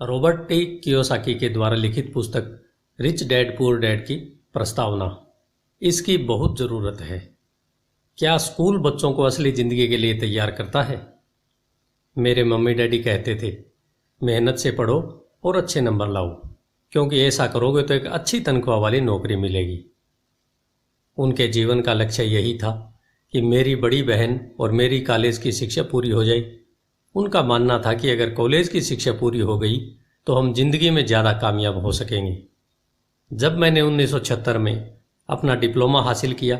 Robert T Kiyosaki के द्वारा लिखित पुस्तक रिच डैड पुअर डैड की प्रस्तावना। इसकी बहुत ज़रूरत है। क्या स्कूल बच्चों को असली ज़िंदगी के लिए तैयार करता है? मेरे मम्मी डैडी कहते थे, मेहनत से पढ़ो और अच्छे नंबर लाओ, क्योंकि ऐसा करोगे तो एक अच्छी तनख्वाह वाली नौकरी मिलेगी। उनके जीवन का लक्ष्य यही था कि मेरी बड़ी बहन और मेरी कॉलेज की शिक्षा पूरी हो जाए। उनका मानना था कि अगर कॉलेज की शिक्षा पूरी हो गई तो हम जिंदगी में ज़्यादा कामयाब हो सकेंगे। जब मैंने 1976 में अपना डिप्लोमा हासिल किया,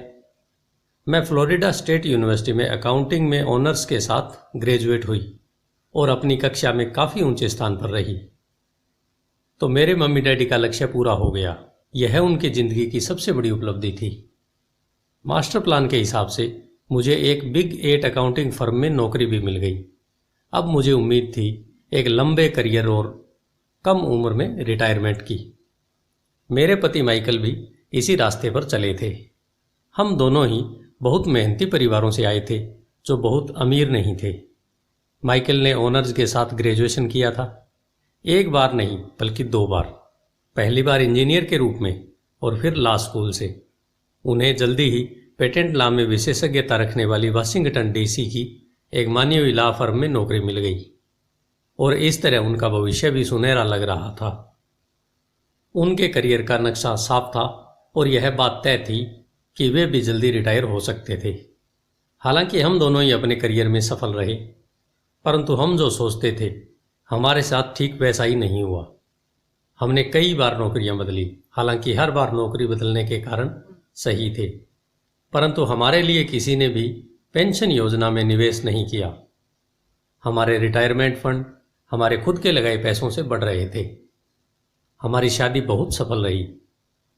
मैं फ्लोरिडा स्टेट यूनिवर्सिटी में अकाउंटिंग में ऑनर्स के साथ ग्रेजुएट हुई और अपनी कक्षा में काफ़ी ऊंचे स्थान पर रही। तो मेरे मम्मी डैडी का लक्ष्य पूरा हो गया। यह उनकी ज़िंदगी की सबसे बड़ी उपलब्धि थी। मास्टर प्लान के हिसाब से मुझे एक बिग 8 अकाउंटिंग फर्म में नौकरी भी मिल गई। अब मुझे उम्मीद थी एक लंबे करियर और कम उम्र में रिटायरमेंट की। मेरे पति माइकल भी इसी रास्ते पर चले थे। हम दोनों ही बहुत मेहनती परिवारों से आए थे जो बहुत अमीर नहीं थे। माइकल ने ऑनर्स के साथ ग्रेजुएशन किया था, एक बार नहीं बल्कि 2 बार। पहली बार इंजीनियर के रूप में और फिर लॉ स्कूल से। उन्हें जल्दी ही पेटेंट लॉ में विशेषज्ञता रखने वाली वाशिंगटन डीसी की एक मानी हुई लॉ फर्म में नौकरी मिल गई और इस तरह उनका भविष्य भी सुनहरा लग रहा था। उनके करियर का नक्शा साफ था और यह बात तय थी कि वे भी जल्दी रिटायर हो सकते थे। हालांकि हम दोनों ही अपने करियर में सफल रहे, परंतु हम जो सोचते थे हमारे साथ ठीक वैसा ही नहीं हुआ। हमने कई बार नौकरियां बदली, हालांकि हर बार नौकरी बदलने के कारण सही थे, परंतु हमारे लिए किसी ने भी पेंशन योजना में निवेश नहीं किया। हमारे रिटायरमेंट फंड हमारे खुद के लगाए पैसों से बढ़ रहे थे। हमारी शादी बहुत सफल रही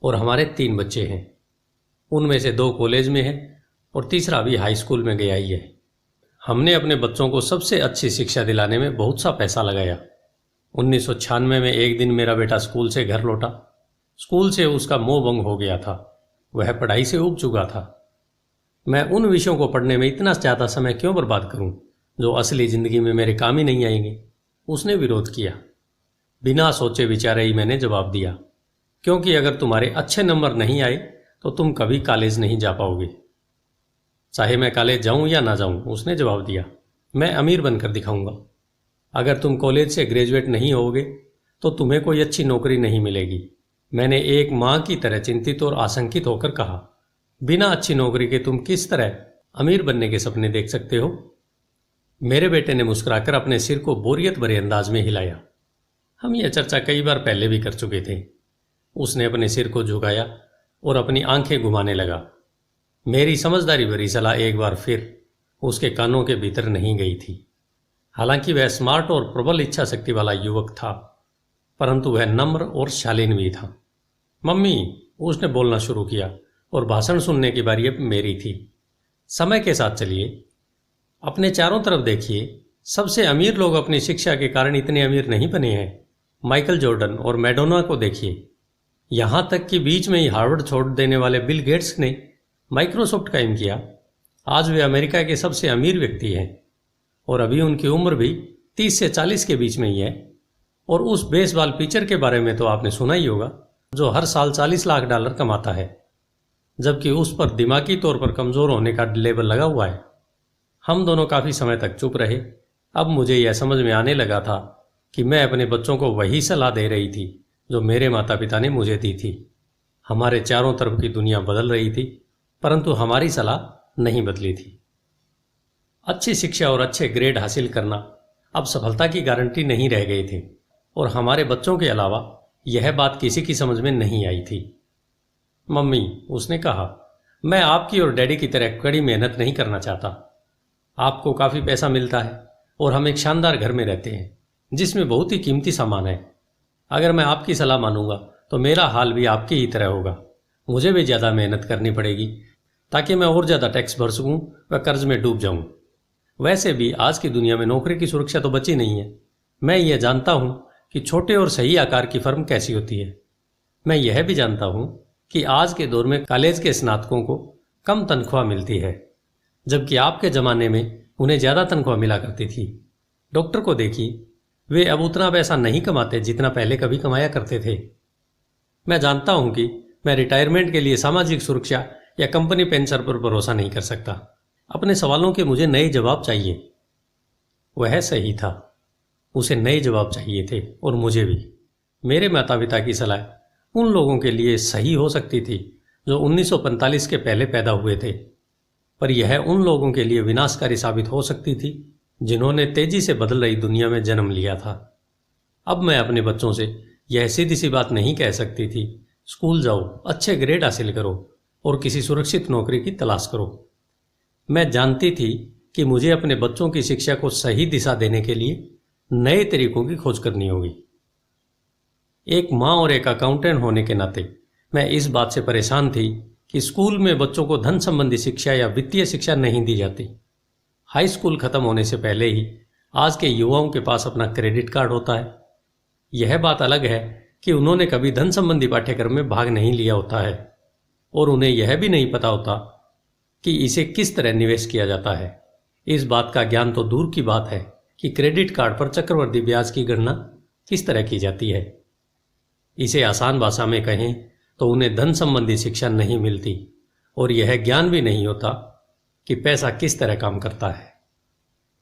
और हमारे 3 बच्चे हैं। उनमें से 2 कॉलेज में हैं और तीसरा भी हाई स्कूल में गया ही है। हमने अपने बच्चों को सबसे अच्छी शिक्षा दिलाने में बहुत सा पैसा लगाया। 1996 में एक दिन मेरा बेटा स्कूल से घर लौटा। स्कूल से उसका मोह भंग हो गया था। वह पढ़ाई से ऊब चुका था। मैं उन विषयों को पढ़ने में इतना ज़्यादा समय क्यों बर्बाद करूं जो असली ज़िंदगी में मेरे काम ही नहीं आएंगे। उसने विरोध किया। बिना सोचे विचारे ही मैंने जवाब दिया, क्योंकि अगर तुम्हारे अच्छे नंबर नहीं आए तो तुम कभी कॉलेज नहीं जा पाओगे। चाहे मैं कॉलेज जाऊं या ना जाऊं, उसने जवाब दिया, मैं अमीर बनकर दिखाऊंगा। अगर तुम कॉलेज से ग्रेजुएट नहीं होगे तो तुम्हें कोई अच्छी नौकरी नहीं मिलेगी। मैंने एक माँ की तरह चिंतित और आशंकित होकर कहा, बिना अच्छी नौकरी के तुम किस तरह अमीर बनने के सपने देख सकते हो? मेरे बेटे ने मुस्कुराकर अपने सिर को बोरियत भरे अंदाज में हिलाया। हम यह चर्चा कई बार पहले भी कर चुके थे। उसने अपने सिर को झुकाया और अपनी आंखें घुमाने लगा। मेरी समझदारी भरी सलाह एक बार फिर उसके कानों के भीतर नहीं गई थी। हालांकि वह स्मार्ट और प्रबल इच्छा शक्ति वाला युवक था, परंतु वह नम्र और शालीन भी था। मम्मी, उसने बोलना शुरू किया और भाषण सुनने की बारी अब मेरी थी। समय के साथ चलिए, अपने चारों तरफ देखिए। सबसे अमीर लोग अपनी शिक्षा के कारण इतने अमीर नहीं बने हैं। माइकल जॉर्डन और मैडोना को देखिए। यहाँ तक कि बीच में ही हार्वर्ड छोड़ देने वाले बिल गेट्स ने माइक्रोसॉफ्ट कायम किया। आज वे अमेरिका के सबसे अमीर व्यक्ति हैं और अभी उनकी उम्र भी 30 से 40 के बीच में ही है। और उस बेसबॉल पिचर के बारे में तो आपने सुना ही होगा, जो हर साल $40 लाख कमाता है, जबकि उस पर दिमागी तौर पर कमज़ोर होने का लेबल लगा हुआ है। हम दोनों काफ़ी समय तक चुप रहे। अब मुझे यह समझ में आने लगा था कि मैं अपने बच्चों को वही सलाह दे रही थी जो मेरे माता पिता ने मुझे दी थी। हमारे चारों तरफ की दुनिया बदल रही थी, परंतु हमारी सलाह नहीं बदली थी। अच्छी शिक्षा और अच्छे ग्रेड हासिल करना अब सफलता की गारंटी नहीं रह गए थे और हमारे बच्चों के अलावा यह बात किसी की समझ में नहीं आई थी। मम्मी, उसने कहा, मैं आपकी और डैडी की तरह कड़ी मेहनत नहीं करना चाहता। आपको काफ़ी पैसा मिलता है और हम एक शानदार घर में रहते हैं जिसमें बहुत ही कीमती सामान है। अगर मैं आपकी सलाह मानूंगा तो मेरा हाल भी आपकी ही तरह होगा। मुझे भी ज़्यादा मेहनत करनी पड़ेगी ताकि मैं और ज़्यादा टैक्स भर सकूं व कर्ज में डूब जाऊं। वैसे भी आज की दुनिया में नौकरी की सुरक्षा तो बची नहीं है। मैं यह जानता हूं कि छोटे और सही आकार की फर्म कैसी होती है। मैं यह भी जानता हूं कि आज के दौर में कॉलेज के स्नातकों को कम तनख्वाह मिलती है, जबकि आपके ज़माने में उन्हें ज़्यादा तनख्वाह मिला करती थी। डॉक्टर को देखिए, वे अब उतना पैसा नहीं कमाते जितना पहले कभी कमाया करते थे। मैं जानता हूं कि मैं रिटायरमेंट के लिए सामाजिक सुरक्षा या कंपनी पेंशन पर भरोसा नहीं कर सकता। अपने सवालों के मुझे नए जवाब चाहिए। वह सही था, उसे नए जवाब चाहिए थे और मुझे भी। मेरे माता पिता की सलाह उन लोगों के लिए सही हो सकती थी जो 1945 के पहले पैदा हुए थे, पर यह उन लोगों के लिए विनाशकारी साबित हो सकती थी जिन्होंने तेजी से बदल रही दुनिया में जन्म लिया था। अब मैं अपने बच्चों से यह सीधी सी बात नहीं कह सकती थी, स्कूल जाओ, अच्छे ग्रेड हासिल करो और किसी सुरक्षित नौकरी की तलाश करो। मैं जानती थी कि मुझे अपने बच्चों की शिक्षा को सही दिशा देने के लिए नए तरीकों की खोज करनी होगी। एक माँ और एक अकाउंटेंट होने के नाते मैं इस बात से परेशान थी कि स्कूल में बच्चों को धन संबंधी शिक्षा या वित्तीय शिक्षा नहीं दी जाती। हाई स्कूल खत्म होने से पहले ही आज के युवाओं के पास अपना क्रेडिट कार्ड होता है। यह बात अलग है कि उन्होंने कभी धन संबंधी पाठ्यक्रम में भाग नहीं लिया होता है और उन्हें यह भी नहीं पता होता कि इसे किस तरह निवेश किया जाता है। इस बात का ज्ञान तो दूर की बात है कि क्रेडिट कार्ड पर चक्रवृद्धि ब्याज की गणना किस तरह की जाती है। इसे आसान भाषा में कहें तो उन्हें धन संबंधी शिक्षा नहीं मिलती और यह ज्ञान भी नहीं होता कि पैसा किस तरह काम करता है।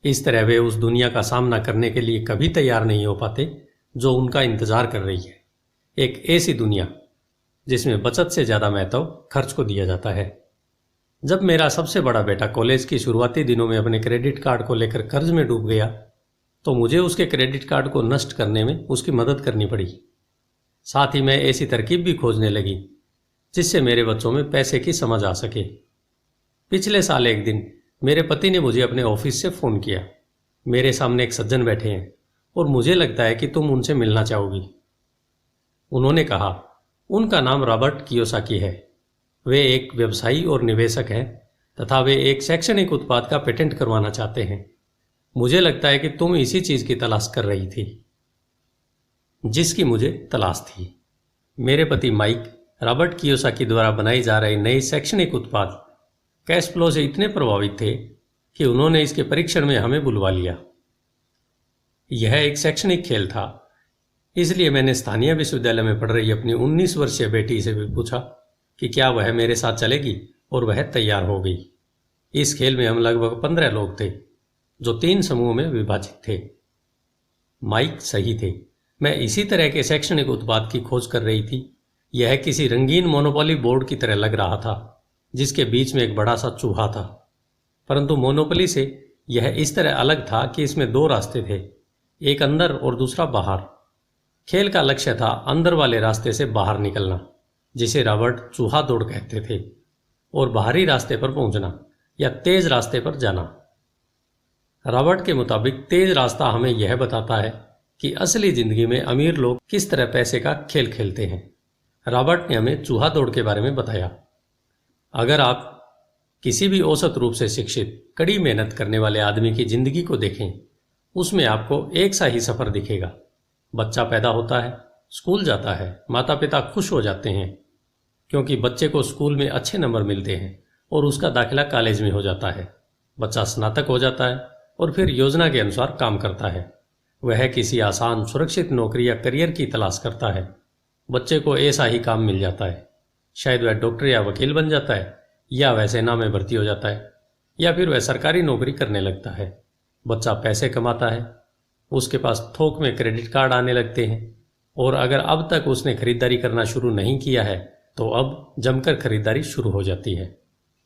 इस तरह वे उस दुनिया का सामना करने के लिए कभी तैयार नहीं हो पाते जो उनका इंतजार कर रही है। एक ऐसी दुनिया जिसमें बचत से ज़्यादा महत्व खर्च को दिया जाता है। जब मेरा सबसे बड़ा बेटा कॉलेज की शुरुआती दिनों में अपने क्रेडिट कार्ड को लेकर कर्ज में डूब गया तो मुझे उसके क्रेडिट कार्ड को नष्ट करने में उसकी मदद करनी पड़ी। साथ ही मैं ऐसी तरकीब भी खोजने लगी जिससे मेरे बच्चों में पैसे की समझ आ सके। पिछले साल एक दिन मेरे पति ने मुझे अपने ऑफिस से फ़ोन किया। मेरे सामने एक सज्जन बैठे हैं और मुझे लगता है कि तुम उनसे मिलना चाहोगी। उन्होंने कहा। उनका नाम रॉबर्ट कियोसाकी है। वे एक व्यवसायी और निवेशक हैं तथा वे एक शैक्षणिक उत्पाद का पेटेंट करवाना चाहते हैं। मुझे लगता है कि तुम इसी चीज़ की तलाश कर रही थी जिसकी मुझे तलाश थी। मेरे पति माइक रॉबर्ट कियोसाकी द्वारा बनाई जा रही नई शैक्षणिक उत्पाद कैश फ्लो से इतने प्रभावित थे कि उन्होंने इसके परीक्षण में हमें बुलवा लिया। यह एक शैक्षणिक खेल था, इसलिए मैंने स्थानीय विश्वविद्यालय में पढ़ रही अपनी 19 वर्षीय बेटी से भी पूछा कि क्या वह मेरे साथ चलेगी और वह तैयार हो गई। इस खेल में हम लगभग 15 लोग थे जो 3 समूह में विभाजित थे। माइक सही थे, मैं इसी तरह के शैक्षणिक उत्पाद की खोज कर रही थी। यह किसी रंगीन मोनोपोली बोर्ड की तरह लग रहा था जिसके बीच में एक बड़ा सा चूहा था, परंतु मोनोपोली से यह इस तरह अलग था कि इसमें 2 रास्ते थे, एक अंदर और दूसरा बाहर। खेल का लक्ष्य था अंदर वाले रास्ते से बाहर निकलना, जिसे रॉबर्ट चूहा दौड़ कहते थे, और बाहरी रास्ते पर पहुंचना या तेज रास्ते पर जाना। रॉबर्ट के मुताबिक तेज रास्ता हमें यह बताता है कि असली जिंदगी में अमीर लोग किस तरह पैसे का खेल खेलते हैं। रॉबर्ट ने हमें चूहा दौड़ के बारे में बताया। अगर आप किसी भी औसत रूप से शिक्षित कड़ी मेहनत करने वाले आदमी की जिंदगी को देखें, उसमें आपको एक सा ही सफर दिखेगा। बच्चा पैदा होता है, स्कूल जाता है, माता पिता खुश हो जाते हैं क्योंकि बच्चे को स्कूल में अच्छे नंबर मिलते हैं और उसका दाखिला कॉलेज में हो जाता है। बच्चा स्नातक हो जाता है और फिर योजना के अनुसार काम करता है। वह किसी आसान सुरक्षित नौकरी या करियर की तलाश करता है। बच्चे को ऐसा ही काम मिल जाता है। शायद वह डॉक्टर या वकील बन जाता है, या वह सेना में भर्ती हो जाता है, या फिर वह सरकारी नौकरी करने लगता है। बच्चा पैसे कमाता है, उसके पास थोक में क्रेडिट कार्ड आने लगते हैं, और अगर अब तक उसने खरीदारी करना शुरू नहीं किया है तो अब जमकर खरीदारी शुरू हो जाती है।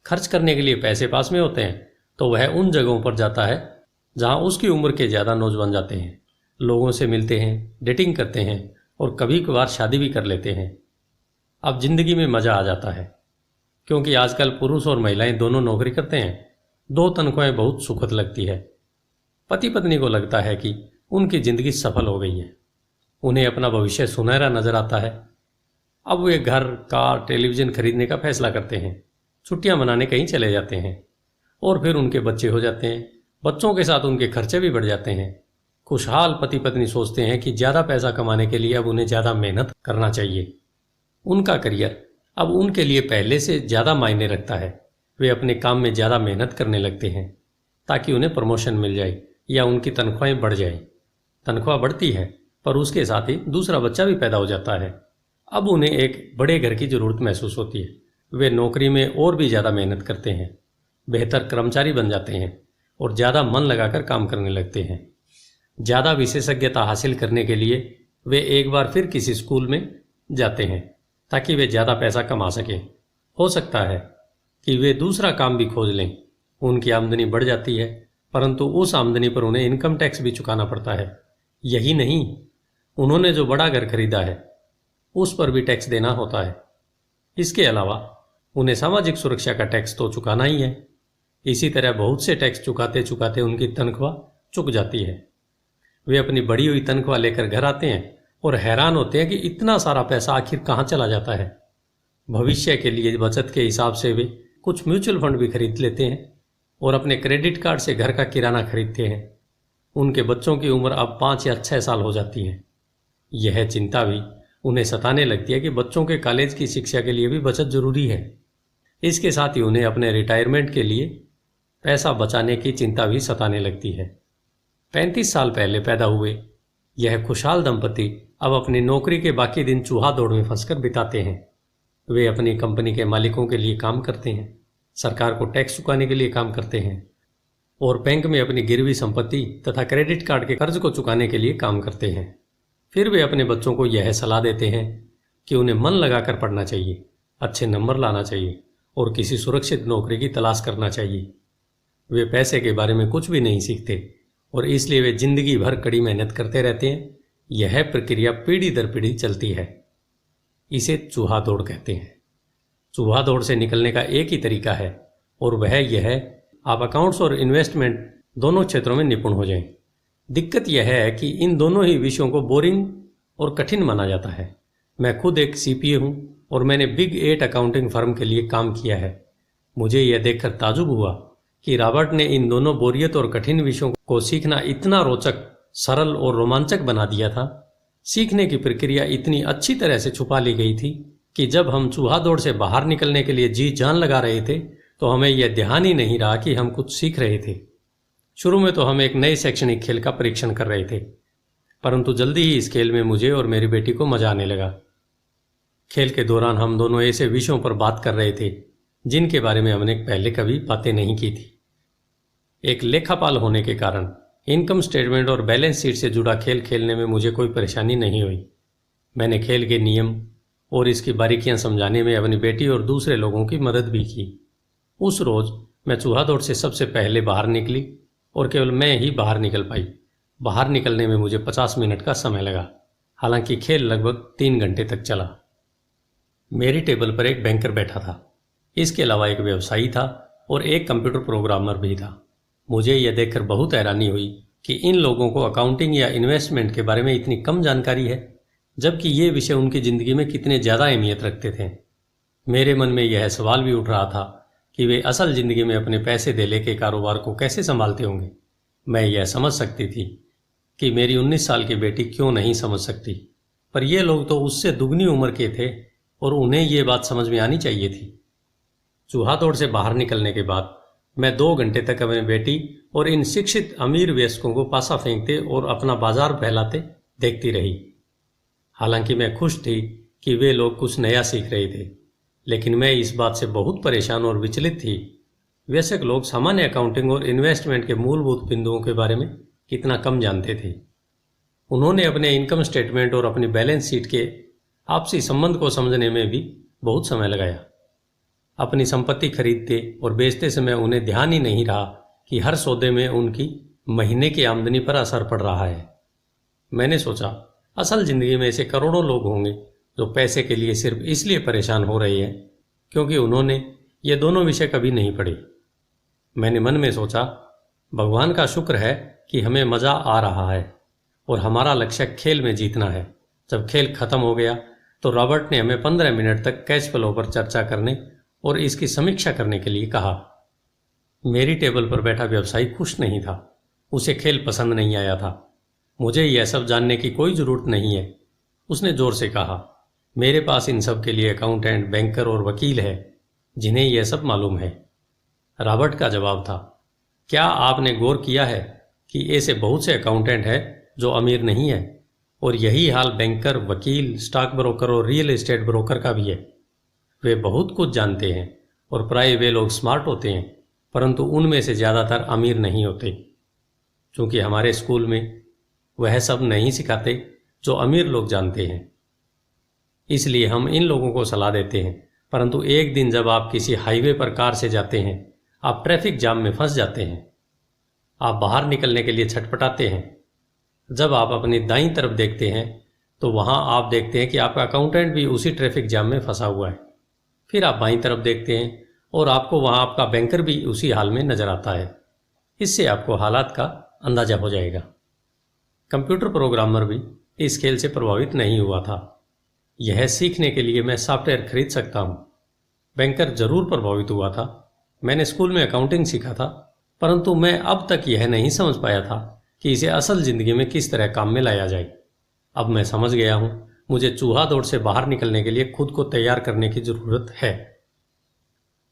खर्च करने के लिए पैसे पास में होते हैं तो वह उन जगहों पर जाता है जहां उसकी उम्र के ज़्यादा नौजवान जाते हैं, लोगों से मिलते हैं, डेटिंग करते हैं और कभी कभार शादी भी कर लेते हैं। अब जिंदगी में मज़ा आ जाता है क्योंकि आजकल पुरुष और महिलाएं दोनों नौकरी करते हैं। 2 तनख्वाहें बहुत सुखद लगती है। पति पत्नी को लगता है कि उनकी जिंदगी सफल हो गई है। उन्हें अपना भविष्य सुनहरा नजर आता है। अब वे घर, कार, टेलीविज़न खरीदने का फैसला करते हैं, छुट्टियां मनाने कहीं चले जाते हैं, और फिर उनके बच्चे हो जाते हैं। बच्चों के साथ उनके खर्चे भी बढ़ जाते हैं। खुशहाल पति पत्नी सोचते हैं कि ज़्यादा पैसा कमाने के लिए अब उन्हें ज़्यादा मेहनत करना चाहिए। उनका करियर अब उनके लिए पहले से ज़्यादा मायने रखता है। वे अपने काम में ज़्यादा मेहनत करने लगते हैं ताकि उन्हें प्रमोशन मिल जाए या उनकी तनख्वाहें बढ़ जाएं। तनख्वाह बढ़ती है, पर उसके साथ ही दूसरा बच्चा भी पैदा हो जाता है। अब उन्हें एक बड़े घर की ज़रूरत महसूस होती है। वे नौकरी में और भी ज़्यादा मेहनत करते हैं, बेहतर कर्मचारी बन जाते हैं और ज़्यादा मन लगाकर काम करने लगते हैं। ज़्यादा विशेषज्ञता हासिल करने के लिए वे एक बार फिर किसी स्कूल में जाते हैं ताकि वे ज़्यादा पैसा कमा सकें। हो सकता है कि वे दूसरा काम भी खोज लें। उनकी आमदनी बढ़ जाती है, परंतु उस आमदनी पर उन्हें इनकम टैक्स भी चुकाना पड़ता है। यही नहीं, उन्होंने जो बड़ा घर खरीदा है उस पर भी टैक्स देना होता है। इसके अलावा उन्हें सामाजिक सुरक्षा का टैक्स तो चुकाना ही है। इसी तरह बहुत से टैक्स चुकाते चुकाते उनकी तनख्वाह चुक जाती है। वे अपनी बढ़ी हुई तनख्वाह लेकर घर आते हैं और हैरान होते हैं कि इतना सारा पैसा आखिर कहाँ चला जाता है। भविष्य के लिए बचत के हिसाब से वे कुछ म्यूचुअल फंड भी खरीद लेते हैं और अपने क्रेडिट कार्ड से घर का किराना खरीदते हैं। उनके बच्चों की उम्र अब 5 या 6 साल हो जाती है। यह चिंता भी उन्हें सताने लगती है कि बच्चों के कॉलेज की शिक्षा के लिए भी बचत जरूरी है। इसके साथ ही उन्हें अपने रिटायरमेंट के लिए पैसा बचाने की चिंता भी सताने लगती है। 35 साल पहले पैदा हुए यह खुशहाल दंपति अब अपनी नौकरी के बाकी दिन चूहा दौड़ में फंसकर बिताते हैं। वे अपनी कंपनी के मालिकों के लिए काम करते हैं, सरकार को टैक्स चुकाने के लिए काम करते हैं और बैंक में अपनी गिरवी संपत्ति तथा क्रेडिट कार्ड के कर्ज को चुकाने के लिए काम करते हैं। फिर वे अपने बच्चों को यह सलाह देते हैं कि उन्हें मन लगाकर पढ़ना चाहिए, अच्छे नंबर लाना चाहिए और किसी सुरक्षित नौकरी की तलाश करना चाहिए। वे पैसे के बारे में कुछ भी नहीं सीखते और इसलिए वे जिंदगी भर कड़ी मेहनत करते रहते हैं। यह प्रक्रिया पीढ़ी दर पीढ़ी चलती है। इसे चूहा दौड़ कहते हैं। चूहा दौड़ से निकलने का एक ही तरीका है और वह यह है, आप अकाउंट्स और इन्वेस्टमेंट दोनों क्षेत्रों में निपुण हो जाएं। दिक्कत यह है कि इन दोनों ही विषयों को बोरिंग और कठिन माना जाता है। मैं खुद एक सीपीए हूँ और मैंने बिग 8 अकाउंटिंग फर्म के लिए काम किया है। मुझे यह देखकर ताजुब हुआ कि रॉबर्ट ने इन दोनों बोरियत और कठिन विषयों को सीखना इतना रोचक, सरल और रोमांचक बना दिया था। सीखने की प्रक्रिया इतनी अच्छी तरह से छुपा ली गई थी कि जब हम चूहा दौड़ से बाहर निकलने के लिए जी जान लगा रहे थे तो हमें यह ध्यान ही नहीं रहा कि हम कुछ सीख रहे थे। शुरू में तो हम एक नए शैक्षणिक खेल का परीक्षण कर रहे थे, परंतु जल्दी ही इस खेल में मुझे और मेरी बेटी को मजा आने लगा। खेल के दौरान हम दोनों ऐसे विषयों पर बात कर रहे थे जिनके बारे में हमने पहले कभी बातें नहीं की थी। एक लेखापाल होने के कारण इनकम स्टेटमेंट और बैलेंस शीट से जुड़ा खेल खेलने में मुझे कोई परेशानी नहीं हुई। मैंने खेल के नियम और इसकी बारीकियां समझाने में अपनी बेटी और दूसरे लोगों की मदद भी की। उस रोज़ मैं चूहा दौड़ से सबसे पहले बाहर निकली और केवल मैं ही बाहर निकल पाई। बाहर निकलने में मुझे 50 मिनट का समय लगा, हालांकि खेल लगभग 3 घंटे तक चला। मेरी टेबल पर एक बैंकर बैठा था, इसके अलावा एक व्यवसायी था और एक कंप्यूटर प्रोग्रामर भी था। मुझे यह देखकर बहुत हैरानी हुई कि इन लोगों को अकाउंटिंग या इन्वेस्टमेंट के बारे में इतनी कम जानकारी है, जबकि ये विषय उनकी ज़िंदगी में कितने ज़्यादा अहमियत रखते थे। मेरे मन में यह सवाल भी उठ रहा था कि वे असल ज़िंदगी में अपने पैसे धेले के कारोबार को कैसे संभालते होंगे। मैं यह समझ सकती थी कि मेरी 19 साल की बेटी क्यों नहीं समझ सकती, पर ये लोग तो उससे दुगनी उम्र के थे और उन्हें ये बात समझ में आनी चाहिए थी। चूहा दौड़ से बाहर निकलने के बाद मैं 2 घंटे तक अपनी बेटी और इन शिक्षित अमीर वयस्कों को पासा फेंकते और अपना बाजार फैलाते देखती रही। हालांकि मैं खुश थी कि वे लोग कुछ नया सीख रहे थे, लेकिन मैं इस बात से बहुत परेशान और विचलित थी। वयस्क लोग सामान्य अकाउंटिंग और इन्वेस्टमेंट के मूलभूत बिंदुओं के बारे में कितना कम जानते थे। उन्होंने अपने इनकम स्टेटमेंट और अपनी बैलेंस शीट के आपसी संबंध को समझने में भी बहुत समय लगाया। अपनी संपत्ति खरीदते और बेचते समय उन्हें ध्यान ही नहीं रहा कि हर सौदे में उनकी महीने की आमदनी पर असर पड़ रहा है। मैंने सोचा, असल जिंदगी में ऐसे करोड़ों लोग होंगे जो पैसे के लिए सिर्फ इसलिए परेशान हो रहे हैं क्योंकि उन्होंने ये दोनों विषय कभी नहीं पढ़े। मैंने मन में सोचा, भगवान का शुक्र है कि हमें मज़ा आ रहा है और हमारा लक्ष्य खेल में जीतना है। जब खेल खत्म हो गया तो रॉबर्ट ने हमें 15 मिनट तक कैश फ्लो पर चर्चा करने और इसकी समीक्षा करने के लिए कहा। मेरी टेबल पर बैठा व्यवसायी खुश नहीं था, उसे खेल पसंद नहीं आया था। मुझे यह सब जानने की कोई ज़रूरत नहीं है, उसने ज़ोर से कहा। मेरे पास इन सब के लिए अकाउंटेंट, बैंकर और वकील है जिन्हें यह सब मालूम है। रॉबर्ट का जवाब था, क्या आपने गौर किया है कि ऐसे बहुत से अकाउंटेंट हैं जो अमीर नहीं है, और यही हाल बैंकर, वकील, स्टॉक ब्रोकर और रियल एस्टेट ब्रोकर का भी है। वे बहुत कुछ जानते हैं और प्राय वे लोग स्मार्ट होते हैं, परंतु उनमें से ज़्यादातर अमीर नहीं होते। क्योंकि हमारे स्कूल में वह सब नहीं सिखाते जो अमीर लोग जानते हैं, इसलिए हम इन लोगों को सलाह देते हैं। परंतु एक दिन जब आप किसी हाईवे पर कार से जाते हैं, आप ट्रैफिक जाम में फंस जाते हैं। आप बाहर निकलने के लिए छटपटाते हैं। जब आप अपनी दाईं तरफ देखते हैं तो वहां आप देखते हैं कि आपका अकाउंटेंट भी उसी ट्रैफिक जाम में फंसा हुआ है। फिर आप बाईं तरफ देखते हैं और आपको वहां आपका बैंकर भी उसी हाल में नजर आता है। इससे आपको हालात का अंदाजा हो जाएगा। कंप्यूटर प्रोग्रामर भी इस खेल से प्रभावित नहीं हुआ था। यह सीखने के लिए मैं सॉफ्टवेयर खरीद सकता हूँ। बैंकर जरूर प्रभावित हुआ था। मैंने स्कूल में अकाउंटिंग सीखा था, परंतु मैं अब तक यह नहीं समझ पाया था कि इसे असल जिंदगी में किस तरह काम में लाया जाए। अब मैं समझ गया हूँ, मुझे चूहा दौड़ से बाहर निकलने के लिए खुद को तैयार करने की जरूरत है।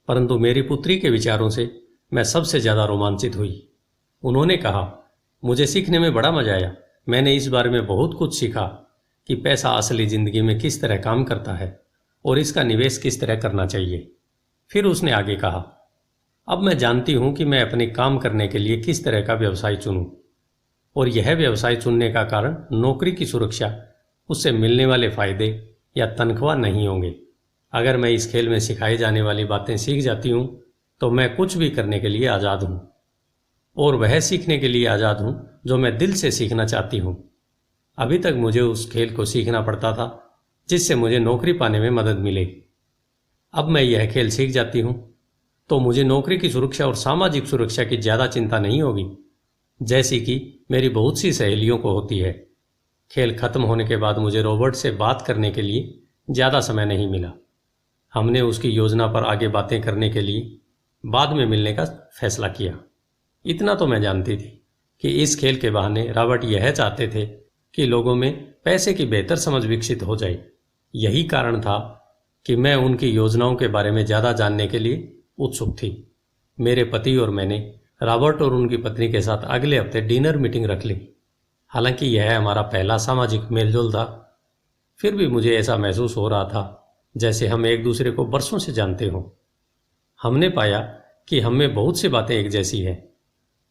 परंतु मेरी पुत्री के विचारों से मैं सबसे ज्यादा रोमांचित हुई। उन्होंने कहा, मुझे सीखने में बड़ा मजा आया। मैंने इस बारे में बहुत कुछ सीखा कि पैसा असली जिंदगी में किस तरह काम करता है और इसका निवेश किस तरह करना चाहिए। फिर उसने आगे कहा, अब मैं जानती हूं कि मैं अपने काम करने के लिए किस तरह का व्यवसाय चुनूं, और यह व्यवसाय चुनने का कारण नौकरी की सुरक्षा, उससे मिलने वाले फायदे या तनख्वाह नहीं होंगे। अगर मैं इस खेल में सिखाई जाने वाली बातें सीख जाती हूं तो मैं कुछ भी करने के लिए आज़ाद हूं, और वह सीखने के लिए आज़ाद हूं जो मैं दिल से सीखना चाहती हूं। अभी तक मुझे उस खेल को सीखना पड़ता था जिससे मुझे नौकरी पाने में मदद मिले। अब मैं यह खेल सीख जाती हूं तो मुझे नौकरी की सुरक्षा और सामाजिक सुरक्षा की ज़्यादा चिंता नहीं होगी, जैसी कि मेरी बहुत सी सहेलियों को होती है। खेल खत्म होने के बाद मुझे रॉबर्ट से बात करने के लिए ज़्यादा समय नहीं मिला। हमने उसकी योजना पर आगे बातें करने के लिए बाद में मिलने का फैसला किया। इतना तो मैं जानती थी कि इस खेल के बहाने रॉबर्ट यह चाहते थे कि लोगों में पैसे की बेहतर समझ विकसित हो जाए। यही कारण था कि मैं उनकी योजनाओं के बारे में ज़्यादा जानने के लिए उत्सुक थी। मेरे पति और मैंने रॉबर्ट और उनकी पत्नी के साथ अगले हफ्ते डिनर मीटिंग रख ली। हालांकि यह हमारा पहला सामाजिक मेलजोल था, फिर भी मुझे ऐसा महसूस हो रहा था जैसे हम एक दूसरे को बरसों से जानते हों। हमने पाया कि हम में बहुत सी बातें एक जैसी हैं।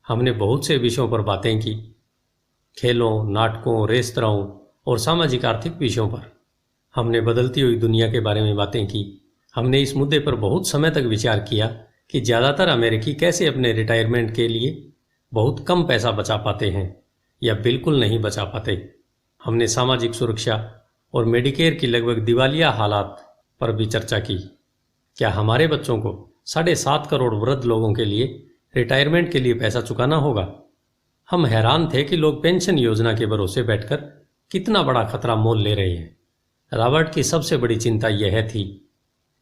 हमने बहुत से विषयों पर बातें की, खेलों, नाटकों, रेस्तराओं और सामाजिक आर्थिक विषयों पर। हमने बदलती हुई दुनिया के बारे में बातें की। हमने इस मुद्दे पर बहुत समय तक विचार किया कि ज़्यादातर अमेरिकी कैसे अपने रिटायरमेंट के लिए बहुत कम पैसा बचा पाते हैं या बिल्कुल नहीं बचा पाते। हमने सामाजिक सुरक्षा और मेडिकेयर की लगभग दिवालिया हालात पर भी चर्चा की। क्या हमारे बच्चों को 7.5 करोड़ वृद्ध लोगों के लिए रिटायरमेंट के लिए पैसा चुकाना होगा? हम हैरान थे कि लोग पेंशन योजना के भरोसे बैठकर कितना बड़ा खतरा मोल ले रहे हैं। रॉबर्ट की सबसे बड़ी चिंता यह थी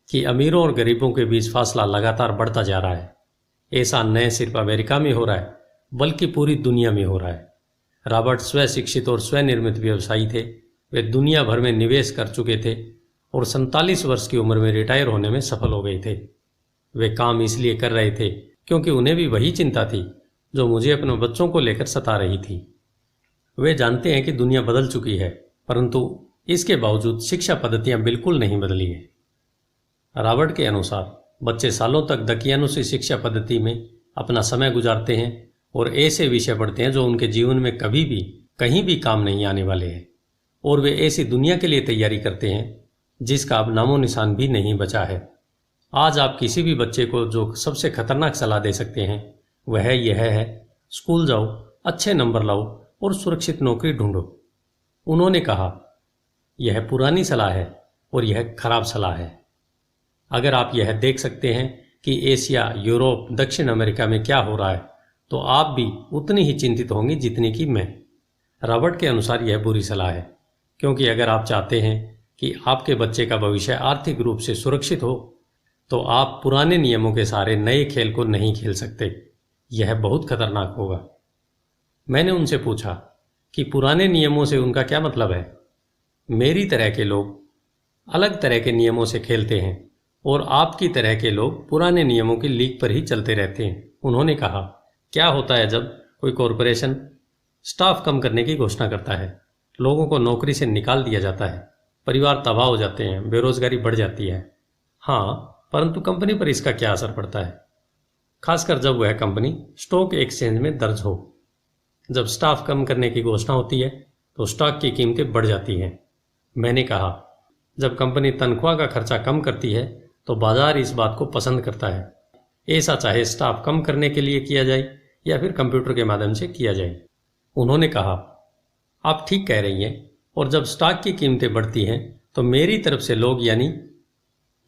कि अमीरों और गरीबों के बीच फासला लगातार बढ़ता जा रहा है। ऐसा न सिर्फ अमेरिका में हो रहा है बल्कि पूरी दुनिया में हो रहा है। रॉबर्ट स्व शिक्षित और स्वनिर्मित व्यवसायी थे। वे दुनिया भर में निवेश कर चुके थे और 47 वर्ष की उम्र में रिटायर होने में सफल हो गए थे। वे काम इसलिए कर रहे थे क्योंकि उन्हें भी वही चिंता थी जो मुझे अपने बच्चों को लेकर सता रही थी। वे जानते हैं कि दुनिया बदल चुकी है, परंतु इसके बावजूद शिक्षा पद्धतियां बिल्कुल नहीं बदली है। रॉबर्ट के अनुसार बच्चे सालों तक दकियानुसी शिक्षा पद्धति में अपना समय गुजारते हैं और ऐसे विषय पढ़ते हैं जो उनके जीवन में कभी भी कहीं भी काम नहीं आने वाले हैं, और वे ऐसी दुनिया के लिए तैयारी करते हैं जिसका अब नामो निशान भी नहीं बचा है। आज आप किसी भी बच्चे को जो सबसे खतरनाक सलाह दे सकते हैं वह यह है, स्कूल जाओ, अच्छे नंबर लाओ और सुरक्षित नौकरी ढूंढो। उन्होंने कहा, यह पुरानी सलाह है और यह खराब सलाह है। अगर आप यह देख सकते हैं कि एशिया, यूरोप, दक्षिण अमेरिका में क्या हो रहा है तो आप भी उतनी ही चिंतित होंगे जितनी कि मैं। रॉबर्ट के अनुसार यह बुरी सलाह है, क्योंकि अगर आप चाहते हैं कि आपके बच्चे का भविष्य आर्थिक रूप से सुरक्षित हो तो आप पुराने नियमों के सहारे नए खेल को नहीं खेल सकते। यह बहुत खतरनाक होगा। मैंने उनसे पूछा कि पुराने नियमों से उनका क्या मतलब है। मेरी तरह के लोग अलग तरह के नियमों से खेलते हैं और आपकी तरह के लोग पुराने नियमों की लीक पर ही चलते रहते हैं। उन्होंने कहा, क्या होता है जब कोई कॉरपोरेशन स्टाफ कम करने की घोषणा करता है, लोगों को नौकरी से निकाल दिया जाता है, परिवार तबाह हो जाते हैं, बेरोजगारी बढ़ जाती है। हाँ, परंतु कंपनी पर इसका क्या असर पड़ता है, खासकर जब वह कंपनी स्टॉक एक्सचेंज में दर्ज हो। जब स्टाफ कम करने की घोषणा होती है तो स्टॉक की कीमतें बढ़ जाती हैं। मैंने कहा, जब कंपनी तनख्वाह का खर्चा कम करती है तो बाजार इस बात को पसंद करता है, ऐसा चाहे स्टाफ कम करने के लिए किया जाए या फिर कंप्यूटर के माध्यम से किया जाए। उन्होंने कहा, आप ठीक कह रही हैं, और जब स्टॉक की कीमतें बढ़ती हैं तो मेरी तरफ से लोग, यानी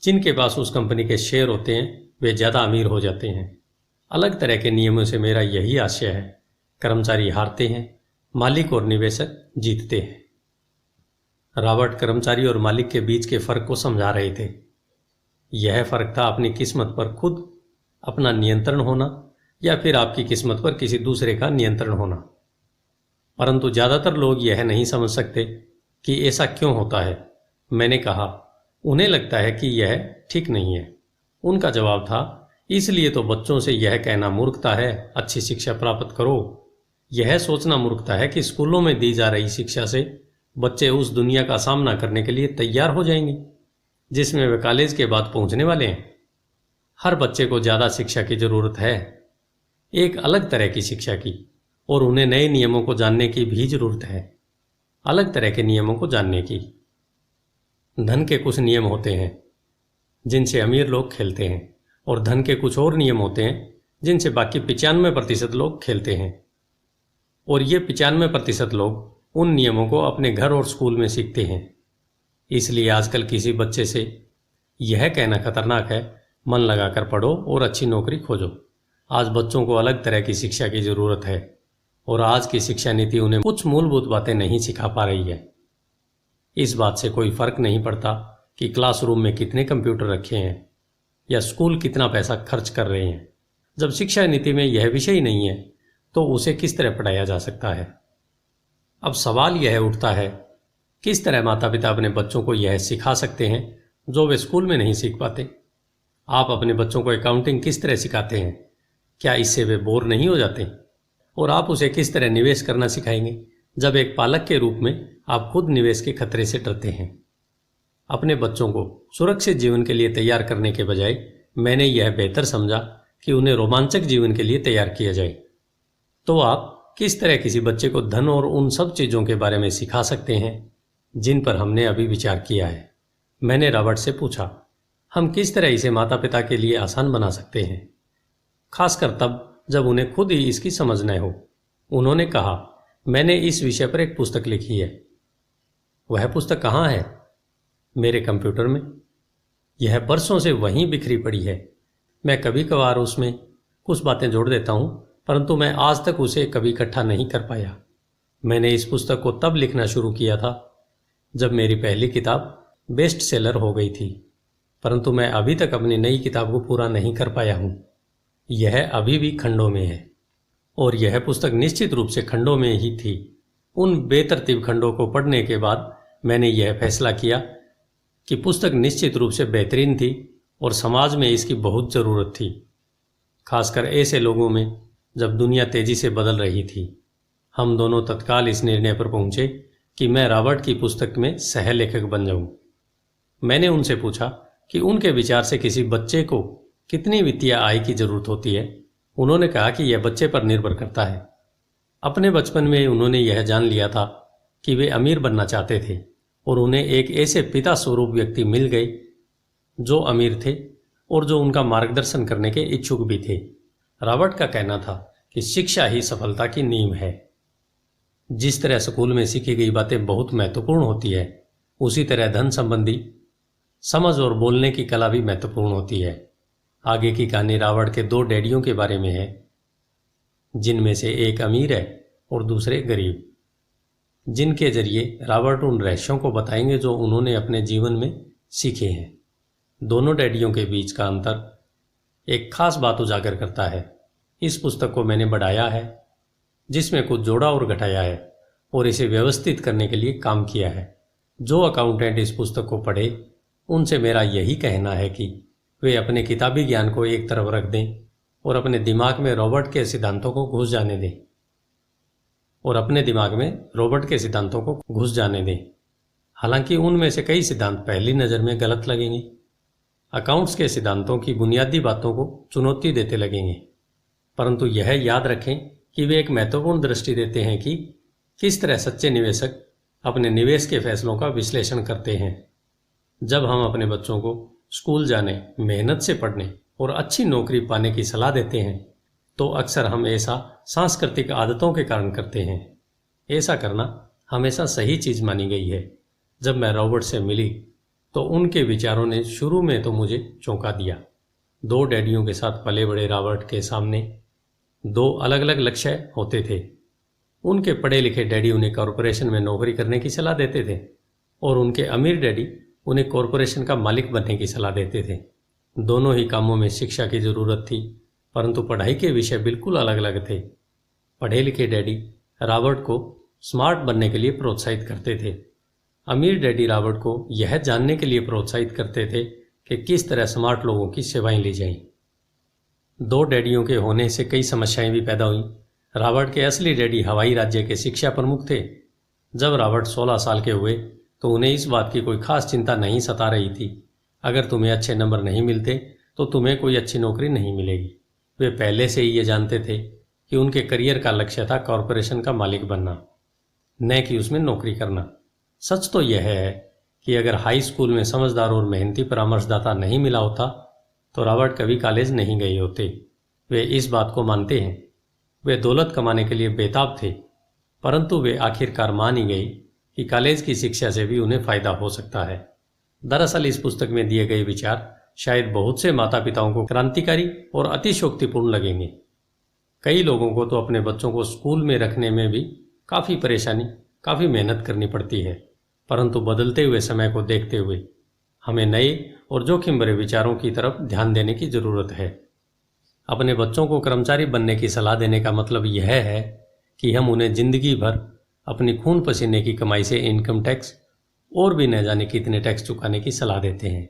जिनके पास उस कंपनी के शेयर होते हैं, वे ज़्यादा अमीर हो जाते हैं। अलग तरह के नियमों से मेरा यही आशय है, कर्मचारी हारते हैं, मालिक और निवेशक जीतते हैं। रॉबर्ट कर्मचारी और मालिक के बीच के फर्क को समझा रहे थे। यह फर्क था अपनी किस्मत पर खुद अपना नियंत्रण होना या फिर आपकी किस्मत पर किसी दूसरे का नियंत्रण होना। परंतु ज़्यादातर लोग यह नहीं समझ सकते कि ऐसा क्यों होता है। मैंने कहा, उन्हें लगता है कि यह ठीक नहीं है। उनका जवाब था, इसलिए तो बच्चों से यह कहना मूर्खता है, अच्छी शिक्षा प्राप्त करो। यह सोचना मूर्खता है कि स्कूलों में दी जा रही शिक्षा से बच्चे उस दुनिया का सामना करने के लिए तैयार हो जाएंगे जिसमें वे कॉलेज के बाद पहुंचने वाले हैं। हर बच्चे को ज़्यादा शिक्षा की ज़रूरत है, एक अलग तरह की शिक्षा की, और उन्हें नए नियमों को जानने की भी ज़रूरत है, अलग तरह के नियमों को जानने की। धन के कुछ नियम होते हैं जिनसे अमीर लोग खेलते हैं, और धन के कुछ और नियम होते हैं जिनसे बाकी 95% लोग खेलते हैं। और ये 95% लोग उन नियमों को अपने घर और स्कूल में सीखते हैं। इसलिए आजकल किसी बच्चे से यह कहना खतरनाक है, मन लगाकर पढ़ो और अच्छी नौकरी खोजो। आज बच्चों को अलग तरह की शिक्षा की ज़रूरत है, और आज की शिक्षा नीति उन्हें कुछ मूलभूत बातें नहीं सिखा पा रही है। इस बात से कोई फर्क नहीं पड़ता कि क्लासरूम में कितने कंप्यूटर रखे हैं या स्कूल कितना पैसा खर्च कर रहे हैं। जब शिक्षा नीति में यह विषय ही नहीं है तो उसे किस तरह पढ़ाया जा सकता है। अब सवाल यह उठता है, किस तरह माता पिता अपने बच्चों को यह सिखा सकते हैं जो वे स्कूल में नहीं सीख पाते। आप अपने बच्चों को अकाउंटिंग किस तरह सिखाते हैं, क्या इससे वे बोर नहीं हो जाते? और आप उसे किस तरह निवेश करना सिखाएंगे जब एक पालक के रूप में आप खुद निवेश के खतरे से डरते हैं। अपने बच्चों को सुरक्षित जीवन के लिए तैयार करने के बजाय मैंने यह बेहतर समझा कि उन्हें रोमांचक जीवन के लिए तैयार किया जाए। तो आप किस तरह किसी बच्चे को धन और उन सब चीज़ों के बारे में सिखा सकते हैं जिन पर हमने अभी विचार किया है? मैंने रॉबर्ट से पूछा, हम किस तरह इसे माता पिता के लिए आसान बना सकते हैं, खासकर तब जब उन्हें खुद ही इसकी समझ न हो। उन्होंने कहा, मैंने इस विषय पर एक पुस्तक लिखी है। वह पुस्तक कहाँ है? मेरे कंप्यूटर में। यह बरसों से वहीं बिखरी पड़ी है। मैं कभी कभार उसमें कुछ बातें जोड़ देता हूँ, परंतु मैं आज तक उसे कभी इकट्ठा नहीं कर पाया। मैंने इस पुस्तक को तब लिखना शुरू किया था जब मेरी पहली किताब बेस्ट सेलर हो गई थी, परंतु मैं अभी तक अपनी नई किताब को पूरा नहीं कर पाया हूँ। यह अभी भी खंडों में है, और यह पुस्तक निश्चित रूप से खंडों में ही थी। उन बेतरतीब खंडों को पढ़ने के बाद मैंने यह फैसला किया कि पुस्तक निश्चित रूप से बेहतरीन थी और समाज में इसकी बहुत ज़रूरत थी, खासकर ऐसे लोगों में जब दुनिया तेज़ी से बदल रही थी। हम दोनों तत्काल इस निर्णय पर पहुंचे कि मैं रॉबर्ट की पुस्तक में सह लेखक बन जाऊं। मैंने उनसे पूछा कि उनके विचार से किसी बच्चे को कितनी वित्तीय आय की ज़रूरत होती है। उन्होंने कहा कि यह बच्चे पर निर्भर करता है। अपने बचपन में उन्होंने यह जान लिया था कि वे अमीर बनना चाहते थे, और उन्हें एक ऐसे पिता स्वरूप व्यक्ति मिल गए जो अमीर थे और जो उनका मार्गदर्शन करने के इच्छुक भी थे। रॉबर्ट का कहना था कि शिक्षा ही सफलता की नींव है। जिस तरह स्कूल में सीखी गई बातें बहुत महत्वपूर्ण होती है, उसी तरह धन संबंधी समझ और बोलने की कला भी महत्वपूर्ण होती है। आगे की कहानी रॉबर्ट के 2 डैडियों के बारे में है, जिनमें से एक अमीर है और दूसरे गरीब, जिनके जरिए रॉबर्ट उन रहस्यों को बताएंगे जो उन्होंने अपने जीवन में सीखे हैं। दोनों डैडियों के बीच का अंतर एक खास बात उजागर करता है। इस पुस्तक को मैंने बढ़ाया है, जिसमें कुछ जोड़ा और घटाया है, और इसे व्यवस्थित करने के लिए काम किया है। जो अकाउंटेंट इस पुस्तक को पढ़े, उनसे मेरा यही कहना है कि वे अपने किताबी ज्ञान को एक तरफ रख दें और अपने दिमाग में रॉबर्ट के सिद्धांतों को घुस जाने दें। और अपने दिमाग में रॉबर्ट के सिद्धांतों को घुस जाने दें। हालांकि उनमें से कई सिद्धांत पहली नज़र में गलत लगेंगे। अकाउंट्स के सिद्धांतों की बुनियादी बातों को चुनौती देते लगेंगे, परंतु यह याद रखें कि वे एक महत्वपूर्ण दृष्टि देते हैं कि किस तरह सच्चे निवेशक अपने निवेश के फैसलों का विश्लेषण करते हैं। जब हम अपने बच्चों को स्कूल जाने, मेहनत से पढ़ने और अच्छी नौकरी पाने की सलाह देते हैं तो अक्सर हम ऐसा सांस्कृतिक आदतों के कारण करते हैं। ऐसा करना हमेशा सही चीज़ मानी गई है। जब मैं रॉबर्ट से मिली तो उनके विचारों ने शुरू में तो मुझे चौंका दिया। दो डैडियों के साथ पले बड़े रॉबर्ट के सामने दो अलग अलग लक्ष्य होते थे। उनके पढ़े लिखे डैडी उन्हें कॉरपोरेशन में नौकरी करने की सलाह देते थे और उनके अमीर डैडी उन्हें कॉरपोरेशन का मालिक बनने की सलाह देते थे। दोनों ही कामों में शिक्षा की ज़रूरत थी, परंतु पढ़ाई के विषय बिल्कुल अलग अलग थे। पढ़े लिखे डैडी रॉबर्ट को स्मार्ट बनने के लिए प्रोत्साहित करते थे। अमीर डैडी रॉबर्ट को यह जानने के लिए प्रोत्साहित करते थे कि किस तरह स्मार्ट लोगों की सेवाएं ली जाएं। दो डैडियों के होने से कई समस्याएं भी पैदा हुईं। रॉबर्ट के असली डैडी हवाई राज्य के शिक्षा प्रमुख थे। जब रॉबर्ट 16 साल के हुए तो उन्हें इस बात की कोई खास चिंता नहीं सता रही थी। अगर तुम्हें अच्छे नंबर नहीं मिलते तो तुम्हें कोई अच्छी नौकरी नहीं मिलेगी। वे पहले से ही ये जानते थे कि उनके करियर का लक्ष्य था कॉरपोरेशन का मालिक बनना, न कि उसमें नौकरी करना। सच तो यह है कि अगर हाई स्कूल में समझदार और मेहनती परामर्शदाता नहीं मिला होता तो रॉबर्ट कभी कॉलेज नहीं गए होते। वे इस बात को मानते हैं। वे दौलत कमाने के लिए बेताब थे, परंतु वे आखिरकार मान ही गए कि कॉलेज की शिक्षा से भी उन्हें फायदा हो सकता है। दरअसल इस पुस्तक में दिए गए विचार शायद बहुत से माता पिताओं को क्रांतिकारी और अतिशयोक्तिपूर्ण लगेंगे। कई लोगों को तो अपने बच्चों को स्कूल में रखने में भी काफ़ी मेहनत करनी पड़ती है, परंतु बदलते हुए समय को देखते हुए हमें नए और जोखिम भरे विचारों की तरफ ध्यान देने की ज़रूरत है। अपने बच्चों को कर्मचारी बनने की सलाह देने का मतलब यह है कि हम उन्हें जिंदगी भर अपनी खून पसीने की कमाई से इनकम टैक्स और भी न जाने कितने टैक्स चुकाने की सलाह देते हैं,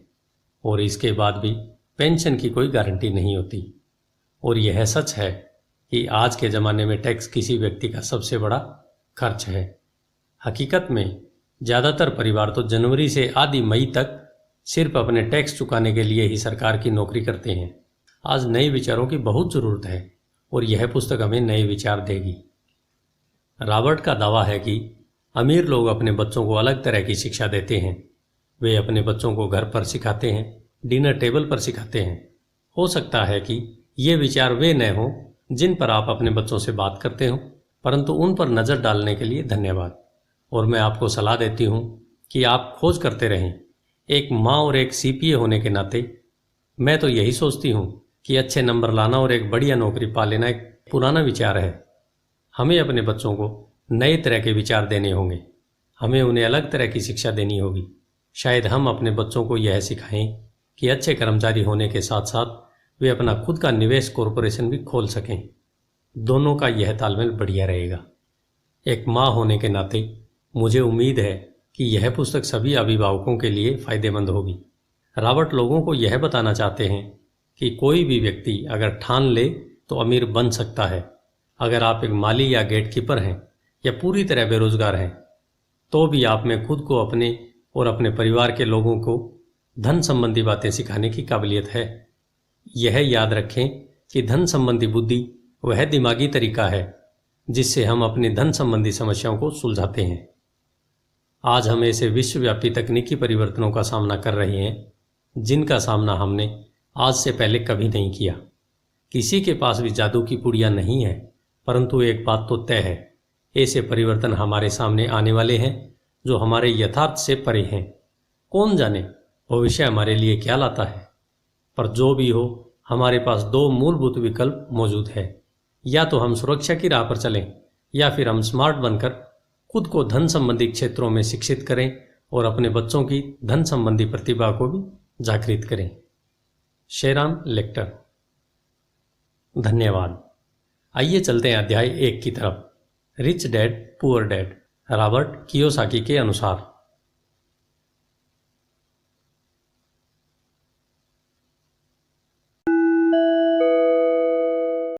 और इसके बाद भी पेंशन की कोई गारंटी नहीं होती। और यह सच है कि आज के ज़माने में टैक्स किसी व्यक्ति का सबसे बड़ा खर्च है। हकीकत में ज़्यादातर परिवार तो जनवरी से आधी मई तक सिर्फ अपने टैक्स चुकाने के लिए ही सरकार की नौकरी करते हैं। आज नए विचारों की बहुत ज़रूरत है और यह पुस्तक हमें नए विचार देगी। रॉबर्ट का दावा है कि अमीर लोग अपने बच्चों को अलग तरह की शिक्षा देते हैं। वे अपने बच्चों को घर पर सिखाते हैं, डिनर टेबल पर सिखाते हैं। हो सकता है कि ये विचार वे न हों जिन पर आप अपने बच्चों से बात करते हो, परंतु उन पर नज़र डालने के लिए धन्यवाद। और मैं आपको सलाह देती हूँ कि आप खोज करते रहें। एक माँ और एक सीपीए होने के नाते मैं तो यही सोचती हूँ कि अच्छे नंबर लाना और एक बढ़िया नौकरी पा लेना एक पुराना विचार है। हमें अपने बच्चों को नए तरह के विचार देने होंगे। हमें उन्हें अलग तरह की शिक्षा देनी होगी। शायद हम अपने बच्चों को यह सिखाएं कि अच्छे कर्मचारी होने के साथ साथ वे अपना खुद का निवेश कॉरपोरेशन भी खोल सकें। दोनों का यह तालमेल बढ़िया रहेगा। एक माँ होने के नाते मुझे उम्मीद है कि यह पुस्तक सभी अभिभावकों के लिए फ़ायदेमंद होगी। रॉबर्ट लोगों को यह बताना चाहते हैं कि कोई भी व्यक्ति अगर ठान ले तो अमीर बन सकता है। अगर आप एक माली या गेटकीपर हैं या पूरी तरह बेरोजगार हैं, तो भी आप में खुद को अपने और अपने परिवार के लोगों को धन संबंधी बातें सिखाने की काबिलियत है। यह याद रखें कि धन संबंधी बुद्धि वह दिमागी तरीका है जिससे हम अपनी धन संबंधी समस्याओं को सुलझाते हैं। आज हम ऐसे विश्वव्यापी तकनीकी परिवर्तनों का सामना कर रहे हैं जिनका सामना हमने आज से पहले कभी नहीं किया। किसी के पास भी जादू की पुड़िया नहीं है, परंतु एक बात तो तय है, ऐसे परिवर्तन हमारे सामने आने वाले हैं जो हमारे यथार्थ से परे हैं। कौन जाने भविष्य हमारे लिए क्या लाता है, पर जो भी हो हमारे पास दो मूलभूत विकल्प मौजूद है। या तो हम सुरक्षा की राह पर चलें या फिर हम स्मार्ट बनकर खुद को धन संबंधी क्षेत्रों में शिक्षित करें और अपने बच्चों की धन संबंधी प्रतिभा को भी जागृत करें। शेरान लेक्टर। धन्यवाद। आइए चलते हैं अध्याय 1 की तरफ। Rich dad poor dad, Robert Kiyosaki के अनुसार।